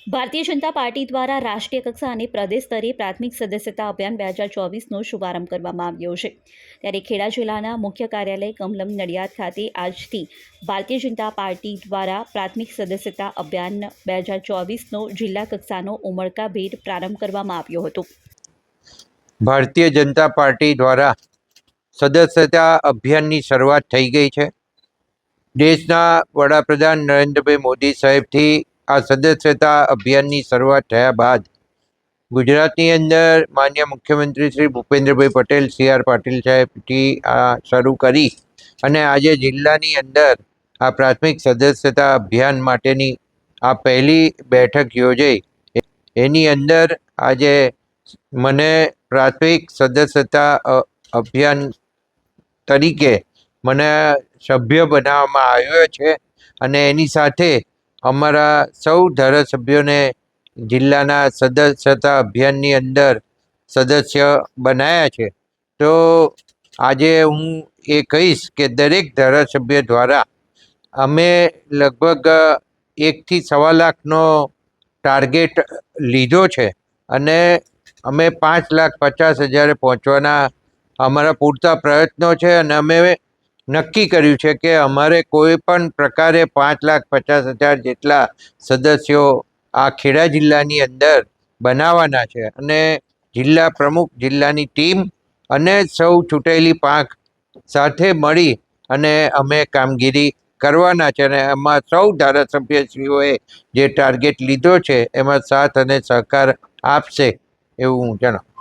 Bharatiya Janata party દ્વારા રાષ્ટ્રીય કક્ષા અને પ્રદેશ સ્તરે પ્રાથમિક સદસ્યતા અભિયાન 2024નો શુભારંભ કરવામાં આવ્યો છે। ત્યારે ખેડા જિલ્લાના મુખ્ય કાર્યાલય કમલમ નડિયાદ ખાતે આજથી ભારતીય જનતા પાર્ટી દ્વારા પ્રાથમિક સદસ્યતા અભિયાન 2024નો જિલ્લા કક્ષાનો ઉમળકાભેર પ્રારંભ કરવામાં આવ્યો હતો। ભારતીય જનતા પાર્ટી દ્વારા સદસ્યતા અભિયાનની શરૂઆત થઈ ગઈ છે। દેશના વડાપ્રધાન નરેન્દ્રભાઈ મોદી સાહેબથી આ સદસ્યતા અભિયાનની શરૂઆત થયા બાદ ગુજરાતની અંદર માન્ય મુખ્યમંત્રી શ્રી ભૂપેન્દ્રભાઈ પટેલ CR પાટીલ સાહેબથી આ શરૂ કરી અને આજે જિલ્લાની અંદર આ પ્રાથમિક સદસ્યતા અભિયાન માટેની આ પહેલી બેઠક યોજાઈ। એની અંદર આજે મને પ્રાથમિક સદસ્યતા અભિયાન તરીકે મને સભ્ય બનાવવામાં આવ્યો છે અને એની સાથે અમારા સૌ ધારાસભ્યોને જિલ્લાના સદસ્યતા અભિયાનની અંદર સદસ્ય બનાવ્યા છે। તો આજે હું એ કહીશ કે દરેક ધારાસભ્ય દ્વારા અમે લગભગ 1 થી 1.25 લાખનો ટાર્ગેટ લીધો છે અને અમે 5,50,000 પહોંચવાના અમારા પૂરતા પ્રયત્નો છે અને અમે નક્કી કર્યું છે કે અમારે કોઈ પણ પ્રકારે 5,50,000 જેટલા સદસ્યો આ ખેડા જિલ્લાની અંદર બનાવવાના છે અને જિલ્લા પ્રમુખ, જિલ્લાની ટીમ અને સૌ ચૂંટાયેલી પાંખ સાથે મળી અને અમે કામગીરી કરવાના છે અને એમાં સૌ ધારાસભ્યશ્રીઓએ જે ટાર્ગેટ લીધો છે એમાં સાથ અને સહકાર આપશે એવું હું જણાવું।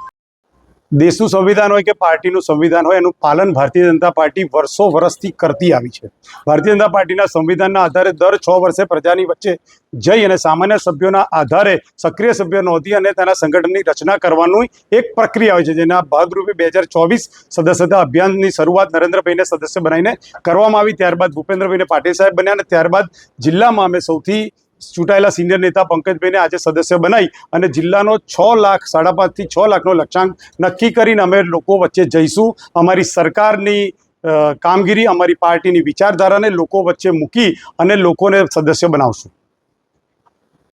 દેશનું સંવિધાન હોય કે પાર્ટીનું સંવિધાન હોય, એનું પાલન ભારતીય જનતા પાર્ટી વર્ષો વર્ષથી કરતી આવી છે। ભારતીય જનતા પાર્ટીના સંવિધાનના આધારે દર 6 વર્ષે પ્રજાની વચ્ચે જઈ અને સામાન્ય સભ્યોના આધારે સક્રિય સભ્ય નોંધી અને તેના સંગઠનની રચના કરવાનું એક પ્રક્રિયા હોય છે, જેના ભાગરૂપે 2024 સદસ્યતા અભિયાનની શરૂઆત નરેન્દ્રભાઈને સદસ્ય બનાવીને કરવામાં આવી। ત્યારબાદ ભૂપેન્દ્રભાઈને પાટીલ સાહેબ બન્યા અને ત્યારબાદ જિલ્લામાં અમે સૌથી ચૂંટાયેલા સિનિયર નેતા પંકજભાઈને આજે સદસ્ય બનાવી અને જિલ્લાનો 6 લાખ 5.5 થી 6 લાખનો લક્ષ્યાંક નક્કી કરીને અમે લોકો વચ્ચે જઈશું। અમારી સરકારની કામગીરી, અમારી પાર્ટીની વિચારધારાને લોકો વચ્ચે મૂકી અને લોકોને સદસ્ય બનાવશું।